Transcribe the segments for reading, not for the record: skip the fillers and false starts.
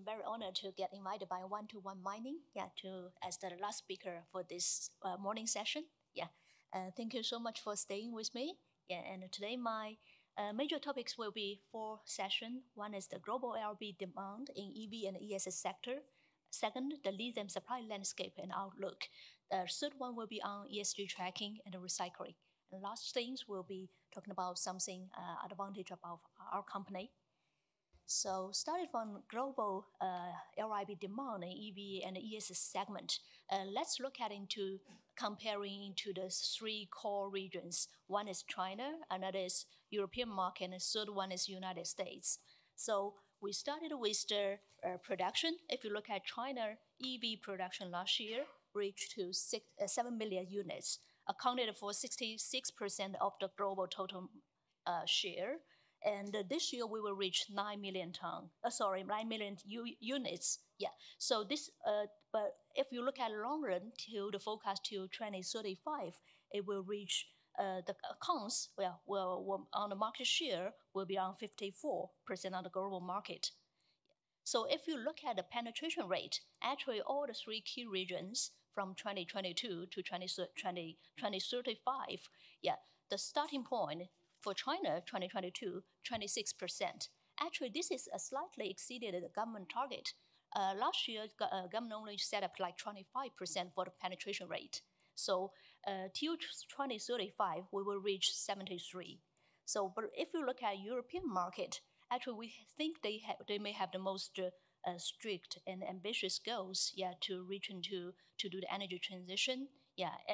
very honored to get invited by 121 Mining, as the last speaker for this morning session. Thank you so much for staying with me. And today my major topics will be 4 sessions. One is the global LRB demand in EV and ESS sector. Second, the lithium supply landscape and outlook. The third one will be on ESG tracking and recycling. And last things will be talking about something advantage about our company. So starting from global LRB demand in EV and ESS segment, let's look at into comparing into the 3 core regions. One is China, another is European market, and the third one is United States. So we started with the production. If you look at China, EV production last year reached to 7 million units, accounted for 66% of the global total share. And this year we will reach 9 million units. So this, but if you look at long run till the forecast till 2035, it will reach the accounts will on the market share will be on 54% on the global market. So if you look at the penetration rate, actually all the 3 key regions from 2022 to 2035, the starting point for China, 2022, 26%. Actually, this is slightly exceeded the government target. Last year, government only set up like 25% for the penetration rate. So till 2035, we will reach 73. So, but if you look at European market, actually we think they may have the most strict and ambitious goals, to reach into to do the energy transition.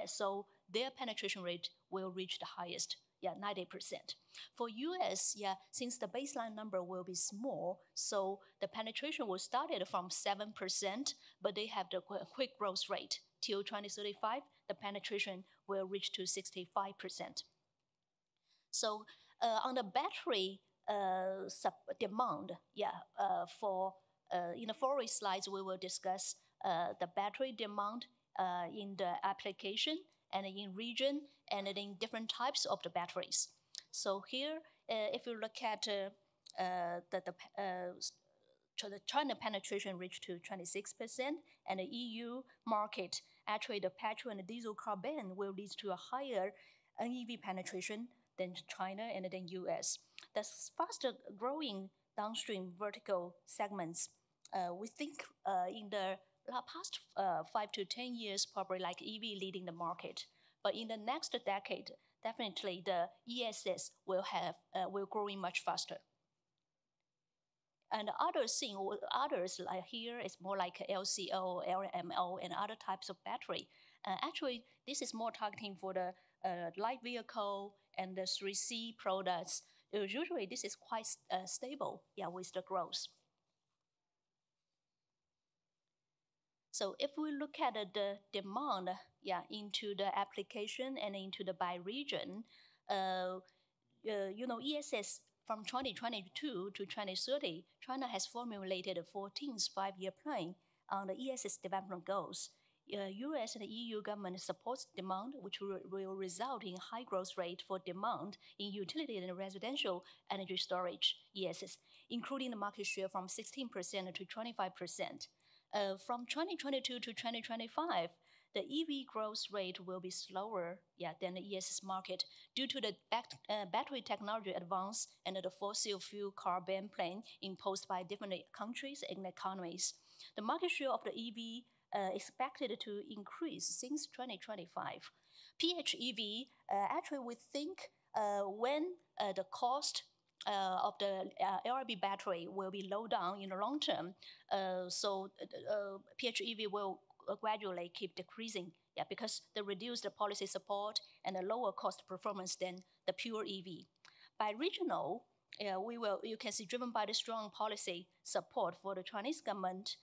So their penetration rate will reach the highest. 90%. For US, since the baseline number will be small, so the penetration will start from 7%, but they have the quick growth rate. Till 2035, the penetration will reach to 65%. So on the battery demand, for in the following slides, we will discuss the battery demand in the application and in region and in different types of the batteries. So here, if you look at the China penetration reached to 26%, and the EU market, actually the petrol and the diesel car ban will lead to a higher NEV penetration than China and then US. The faster growing downstream vertical segments, we think in the past 5 to 10 years, probably like EV leading the market. But in the next decade, definitely the ESS will growing much faster. And others like here is more like LCO, LMO, and other types of battery. Actually, this is more targeting for the light vehicle and the 3C products. Usually, this is quite stable, with the growth. So if we look at the demand, into the application and into the by region, ESS from 2022 to 2030, China has formulated a 14th 5-year plan on the ESS development goals. US and the EU government supports demand, which will result in high growth rate for demand in utility and residential energy storage ESS, including the market share from 16% to 25%. From 2022 to 2025, the EV growth rate will be slower than the ESS market due to the battery technology advance and the fossil fuel car ban plan imposed by different countries and economies. The market share of the EV expected to increase since 2025. PHEV, actually we think when the cost of the LRB battery will be low down in the long term, so PHEV will gradually keep decreasing, because they reduce the policy support and the lower cost performance than the pure EV. By regional, you can see driven by the strong policy support for the Chinese government,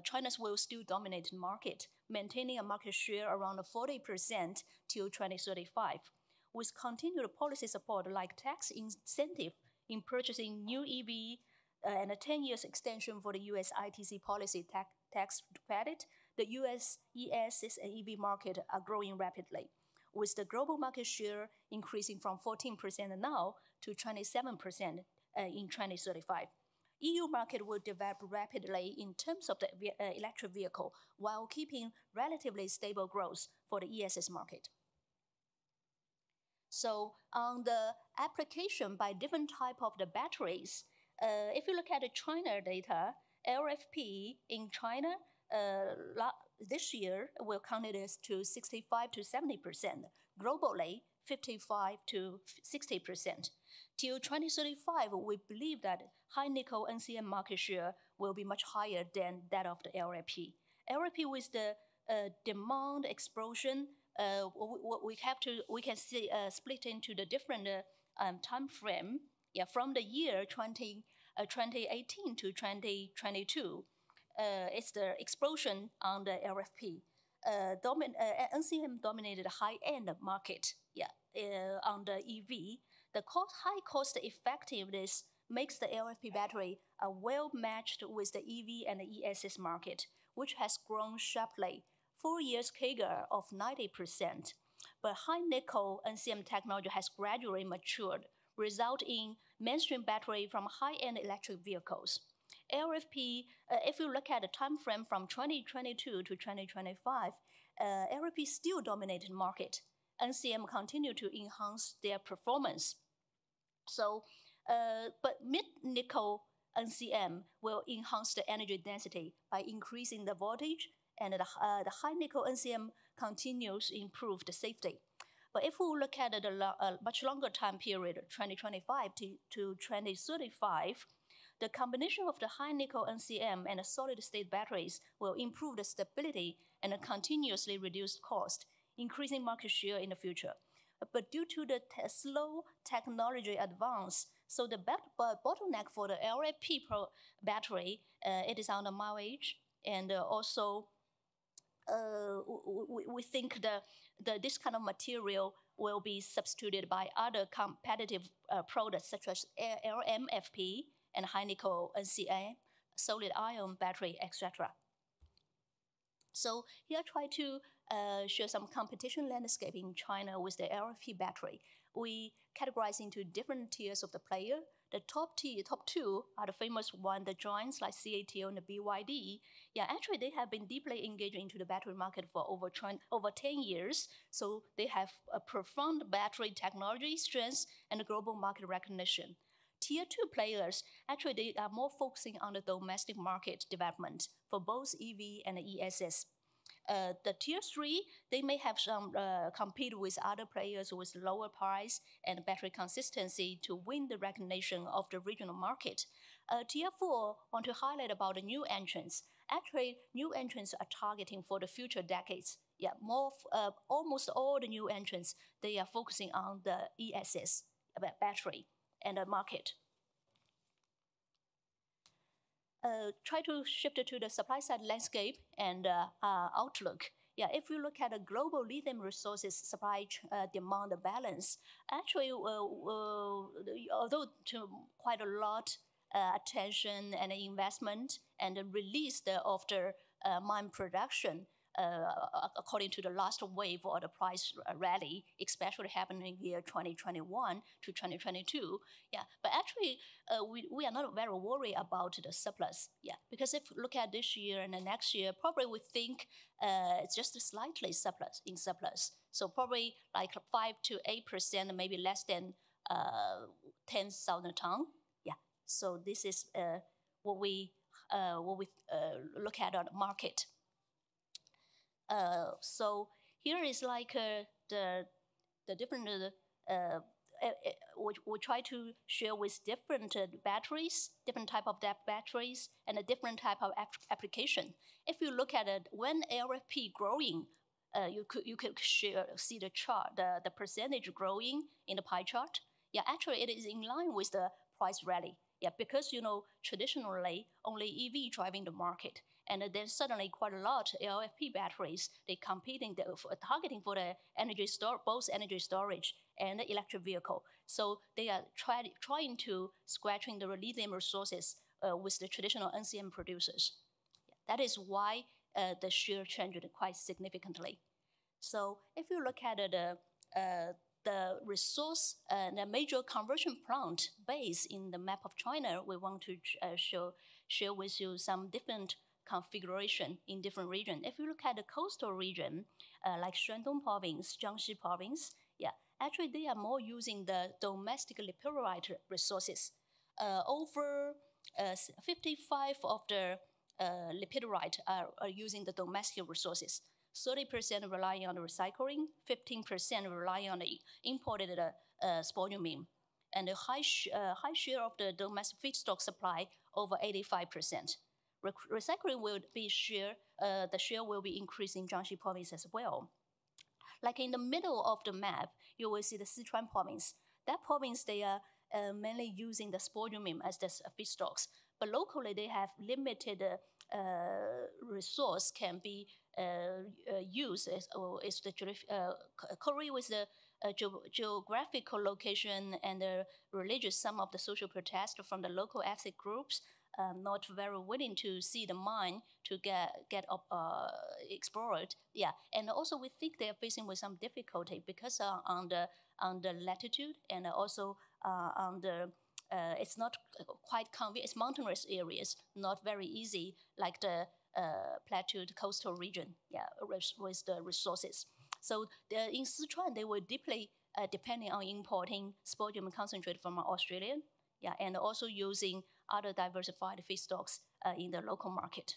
China will still dominate the market, maintaining a market share around 40% till 2035. With continued policy support like tax incentive in purchasing new EV and a 10 years extension for the US ITC policy tax credit, the US ESS and EV market are growing rapidly, with the global market share increasing from 14% now to 27% in 2035. EU market will develop rapidly in terms of the electric vehicle while keeping relatively stable growth for the ESS market. So on the application by different type of the batteries, if you look at the China data, LFP in China this year will count it as to 65 to 70%. Globally, 55 to 60%. Till 2035, we believe that high nickel NCM market share will be much higher than that of the LFP. LFP with the demand explosion, we can see split into the different time frame. Yeah, from the year 2018 to 2022, it's the explosion on the LFP. NCM dominated high-end market. Yeah, on the EV, the high cost effectiveness makes the LFP battery well matched with the EV and the ESS market, which has grown sharply. 4 years CAGR of 90%. But high nickel NCM technology has gradually matured, resulting in mainstream battery from high-end electric vehicles. LFP, if you look at the time frame from 2022 to 2025, LFP still dominated market. NCM continue to enhance their performance. So, but mid-nickel NCM will enhance the energy density by increasing the voltage, and the high nickel NCM continues to improve the safety. But if we look at the much longer time period, 2025 to 2035, the combination of the high nickel NCM and the solid state batteries will improve the stability and continuously reduce cost, increasing market share in the future. But due to the slow technology advance, so the bottleneck for the LFP battery, it is on the mileage, and also we think this kind of material will be substituted by other competitive products such as LMFP and high nickel NCM, solid ion battery, etc. So here I try to show some competition landscape in China with the LFP battery. We categorize into different tiers of the player. The top two are the famous one, the giants like CATL and the BYD. Yeah, actually they have been deeply engaged into the battery market for over 10 years. So they have a profound battery technology strength and global market recognition. Tier 2 players, actually they are more focusing on the domestic market development for both EV and ESS. The tier 3, they may have some compete with other players with lower price and battery consistency to win the recognition of the regional market. Tier 4 want to highlight about the new entrants. Actually, new entrants are targeting for the future decades. Yeah, almost all the new entrants, they are focusing on the ESS battery and the market. Try to shift it to the supply side landscape and outlook. Yeah, if you look at the global lithium resources supply demand balance, actually, although to quite a lot attention and investment and release of the mine production, according to the last wave of the price rally, especially happening year 2021 to 2022. Yeah, but actually, we are not very worried about the surplus. Yeah, because if you look at this year and the next year, probably we think it's just slightly surplus. So probably like 5 to 8%, maybe less than 10,000 tons. Yeah, so this is what we look at on the market. So here is like the different, we try to share with different batteries, different type of batteries, and a different type of application. If you look at it, when LFP growing, you could see the chart, the percentage growing in the pie chart. Yeah, actually it is in line with the price rally. Yeah, because traditionally only EV driving the market. And then suddenly quite a lot of LFP batteries, they targeting for the both energy storage and the electric vehicle. So they are trying to scratching the lithium resources with the traditional NCM producers. That is why the share changed quite significantly. So if you look at the resource, the major conversion plant base in the map of China, we want to share with you some different configuration in different regions. If you look at the coastal region, like Shandong province, Jiangxi province, yeah, actually they are more using the domestic lepidolite resources. Over 55 of the lepidolite are using the domestic resources. 30% relying on the recycling, 15% relying on the imported spodumene, and a high share of the domestic feedstock supply, over 85%. Recycling will be the share will be increasing in Jiangxi province as well. Like in the middle of the map, you will see the Sichuan province. That province, they are mainly using the spodumene as the feedstocks, but locally they have limited resource can be used as the correlate with the geographical location and the religious, some of the social protests from the local ethnic groups not very willing to see the mine to get explored. Yeah, and also we think they are facing with some difficulty because on the latitude and also on the it's not quite convenient. It's mountainous areas, not very easy like the plateaued coastal region. Yeah, with the resources. So in Sichuan, they were deeply depending on importing spodumene concentrate from Australia. Yeah, and also using other diversified feedstocks in the local market.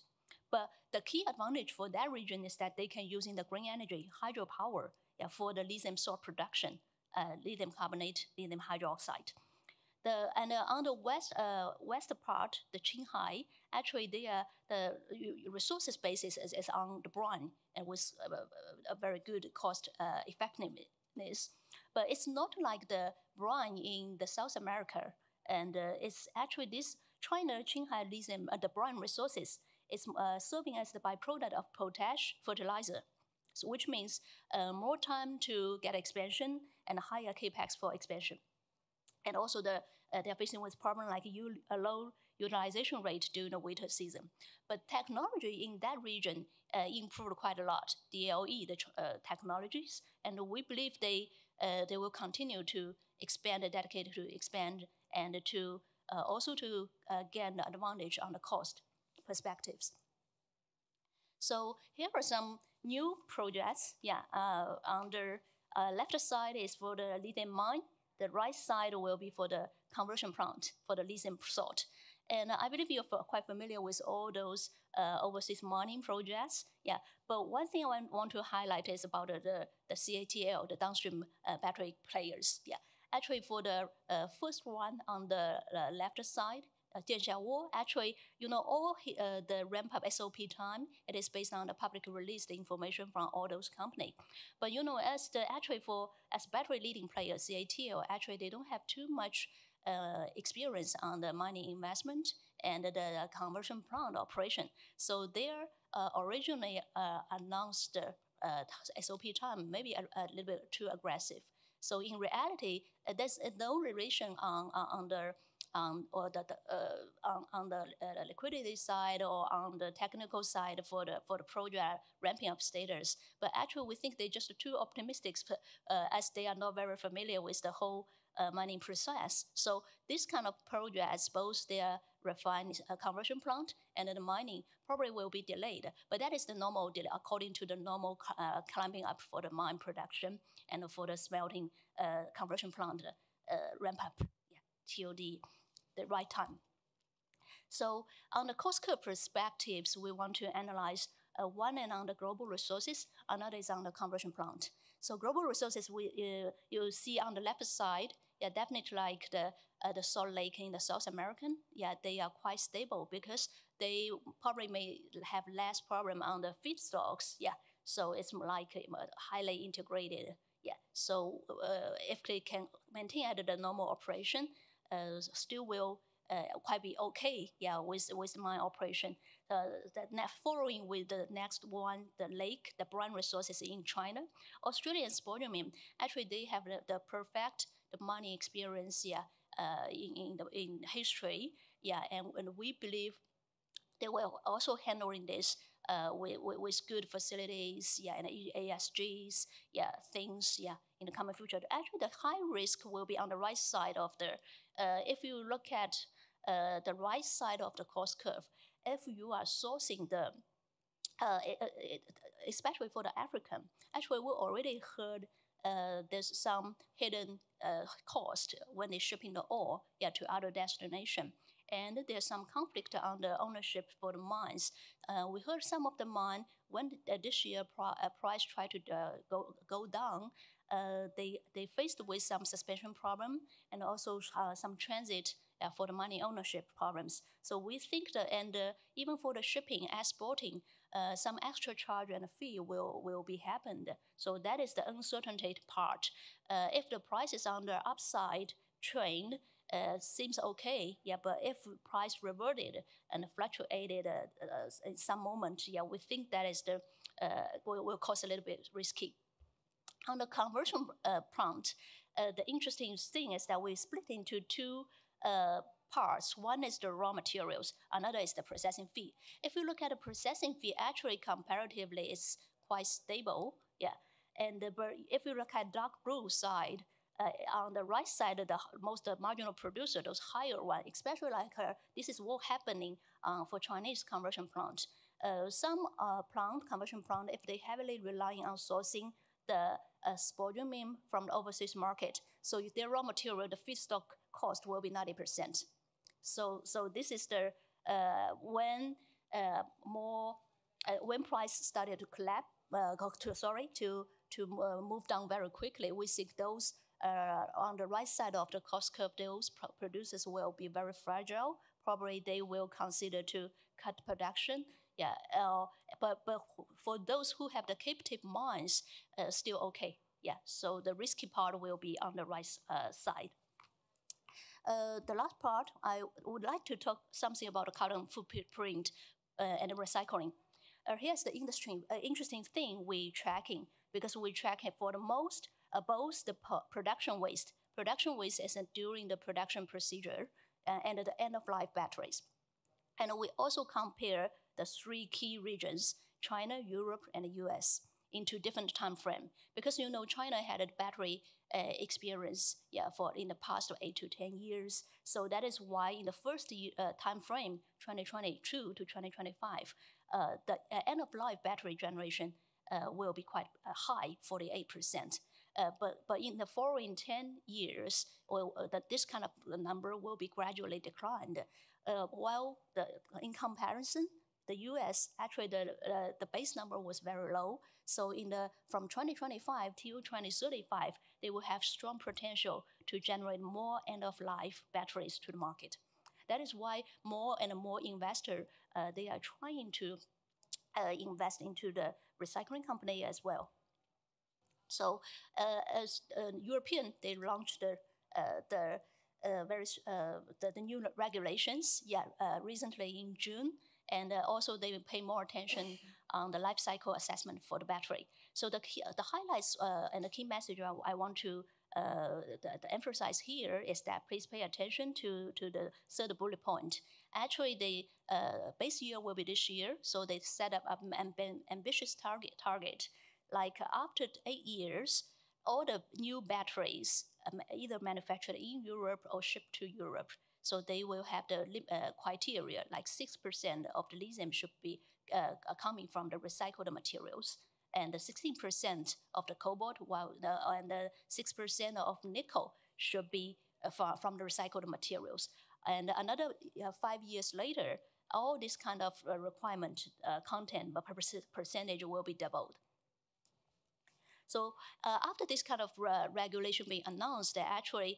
But the key advantage for that region is that they can using the green energy, hydropower, yeah, for the lithium salt production, lithium carbonate, lithium hydroxide. On the west part, the Qinghai, actually the resources basis is on the brine and with a very good cost effectiveness. But it's not like the brine in the South America. And it's actually this China Qinghai lithium, the brine resources, is serving as the byproduct of potash fertilizer, so which means more time to get expansion and higher capex for expansion. And also they're facing with problem like a low utilization rate during the winter season. But technology in that region improved quite a lot, DLE, the technologies, and we believe they will continue to expand, dedicated to expand, and to also to gain the advantage on the cost perspectives. So here are some new projects. Yeah, on the left side is for the lithium mine. The right side will be for the conversion plant for the lithium salt. And I believe you're quite familiar with all those overseas mining projects. Yeah, but one thing I want to highlight is about the CATL, the downstream battery players. Yeah, actually for the first one on the left side, Jianxiawo, actually, all the ramp-up SOP time, it is based on the public released information from all those companies. But as battery leading players, CATL, actually they don't have too much experience on the mining investment and the conversion plant operation. So they originally announced SOP time maybe a little bit too aggressive. So in reality, there's no relation on the liquidity side or on the technical side for the project ramping up status. But actually, we think they're just too optimistic as they are not very familiar with the whole mining process. So this kind of projects, both their refined conversion plant and the mining, probably will be delayed. But that is the normal delay according to the normal climbing up for the mine production and for the smelting conversion plant ramp up, till the right time. So on the cost curve perspectives, we want to analyze one is on the global resources, another is on the conversion plant. So global resources, you see on the left side, definitely like the Salt Lake in the South American, they are quite stable because they probably may have less problem on the feedstocks, so it's like highly integrated, so if they can maintain at the normal operation, still will quite be okay, with mine operation. Following with the next one, the lake, the brine resources in China. Australian spodumene, actually they have the perfect mining experience, in history, and we believe they will also handling this with good facilities, and ASGs, things, in the coming future. Actually, the high risk will be on the right side of the. If you look at the right side of the cost curve, if you are sourcing the, especially for the African, actually we already heard there's some hidden cost when they're shipping the ore, to other destination. And there's some conflict on the ownership for the mines. We heard some of the mine when this year price tried to go down. They faced with some suspension problem and also some transit for the money ownership problems. So we think that, and even for the shipping, exporting, some extra charge and fee will be happened. So that is the uncertainty part. If the price is on the upside trend, seems okay, but if price reverted and fluctuated in some moment, we think that is the will cause a little bit risky. On the conversion plant, the interesting thing is that we split into two parts. One is the raw materials, another is the processing fee. If you look at the processing fee, actually comparatively it's quite stable, And if you look at dark blue side, on the right side, the most marginal producer, those higher one, especially like this is what happening for Chinese conversion plant. Some conversion plant, if they heavily relying on sourcing the spodumene from the overseas market, so if their raw material, the feedstock cost will be 90%. So this is the when price started to collapse, to move down very quickly, we think those on the right side of the cost curve, those producers will be very fragile. Probably they will consider to cut production. But for those who have the captive mines, still okay. So the risky part will be on the right side. The last part, I would like to talk something about the carbon footprint and recycling. Here's the interesting thing we're tracking, because we track it for the most both the production waste. Production waste is during the production procedure and the end-of-life batteries. And we also compare the three key regions, China, Europe, and the US, into different time frame. Because China had a battery experience for in the past 8 to 10 years. So that is why in the first time frame, 2022 to 2025, the end-of-life battery generation will be quite high, 48%. But in the following 10 years, this kind of number will be gradually declined. While in comparison, the US, actually the base number was very low. So from 2025 till 2035, they will have strong potential to generate more end-of-life batteries to the market. That is why more and more investors, they are trying to invest into the recycling company as well. So as European, they launched the new regulations recently in June, and also they will pay more attention on the life cycle assessment for the battery. So the highlights and the key message I want to emphasize here is that please pay attention to the third bullet point. Actually, the base year will be this year, so they set up an ambitious target. Like after 8 years, all the new batteries either manufactured in Europe or shipped to Europe. So they will have the criteria, like 6% of the lithium should be coming from the recycled materials, and 16% of the cobalt, and 6% of nickel should be from the recycled materials. And another 5 years later, all this kind of requirement content percentage will be doubled. So after this kind of regulation being announced, actually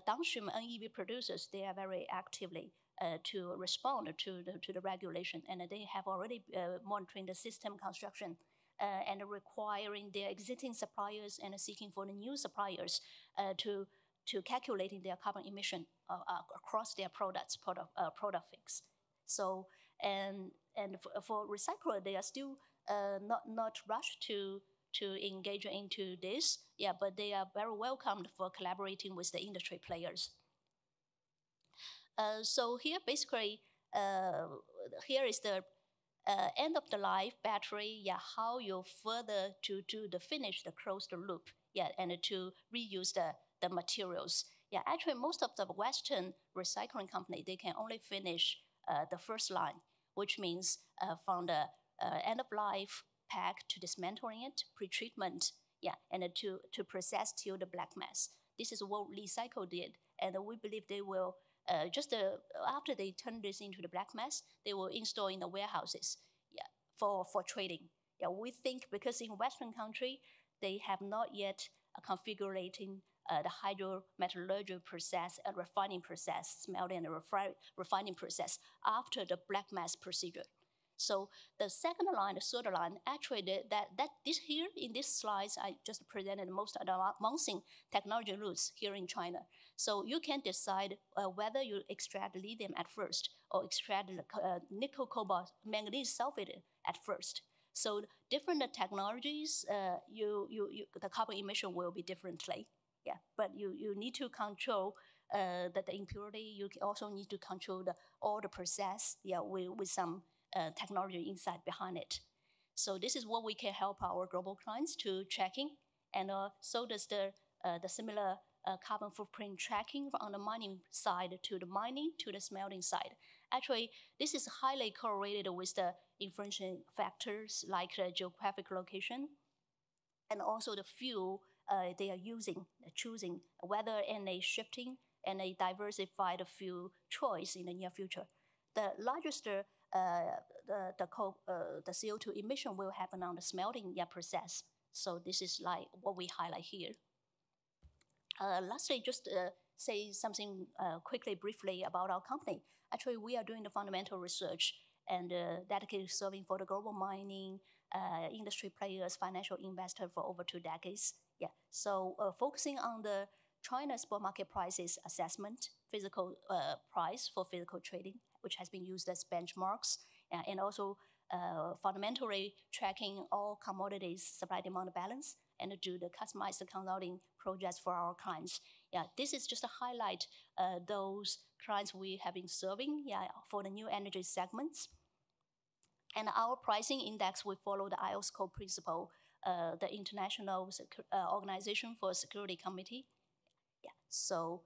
downstream NEV producers, they are very actively to respond to the regulation, and they have already monitoring the system construction and requiring their existing suppliers and seeking for the new suppliers to calculating their carbon emission across their product fix. So and for recycler, they are still not rushed to engage into this, but they are very welcomed for collaborating with the industry players. So here, basically, here is the end of the life battery, yeah, how you further to do the finish the closed loop, yeah, and to reuse the materials. Yeah, actually most of the Western recycling company, they can only finish the first line, which means from the end of life pack to dismantling it, pre-treatment, yeah, and to process till the black mass. This is what Li-Cycle did, and we believe they will after they turn this into the black mass, they will install in the warehouses, yeah, for trading. Yeah, we think because in Western country they have not yet configuring the hydrometallurgy process and refining process, smelting and refining process after the black mass procedure. So the second line, the third line, actually this here in this slides, I just presented most advancing technology routes here in China. So you can decide whether you extract lithium at first or extract nickel, cobalt, manganese sulfate at first. So different technologies, the carbon emission will be differently. Yeah, but you need to control the impurity. You also need to control all the process, yeah, with some technology inside behind it. So this is what we can help our global clients to tracking, and so does the similar carbon footprint tracking on the mining side to the mining to the smelting side. Actually, this is highly correlated with the influencing factors like geographic location and also the fuel they are choosing, whether in a shifting and a diversified fuel choice in the near future. The largest the CO2 emission will happen on the smelting process. So this is like what we highlight here. Lastly, just say something briefly about our company. Actually, we are doing the fundamental research and dedicated serving for the global mining industry players, financial investors for over 2 decades. Yeah, so focusing on the China spot market prices assessment, physical price for physical trading, which has been used as benchmarks, and also fundamentally tracking all commodities supply-demand balance and do the customized consulting projects for our clients. Yeah, this is just to highlight those clients we have been serving, yeah, for the new energy segments. And our pricing index, we follow the IOSCO principle, the International Organization for Security Committee. Yeah, so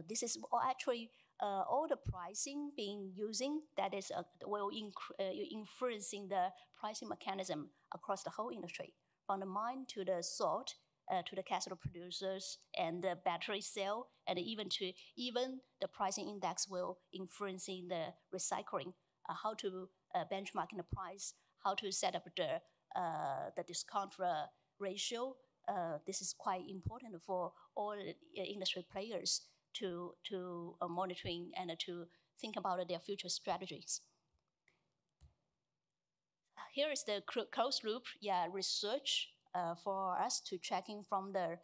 this is actually all the pricing being using that is will influencing the pricing mechanism across the whole industry, from the mine to the salt, to the cathode producers and the battery cell, and even the pricing index will influencing the recycling, how to benchmarking the price, how to set up the discount ratio. This is quite important for all industry players to monitoring and to think about their future strategies. Here is the closed loop research for us to tracking from the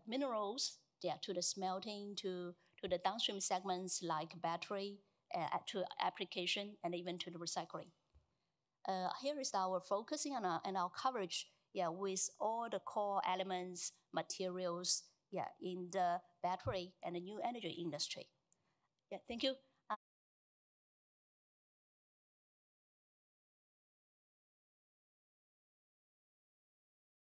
minerals to the smelting to the downstream segments like battery to application and even to the recycling. Here is our focusing on our coverage with all the core elements, materials in the battery and the new energy industry. Yeah, thank you.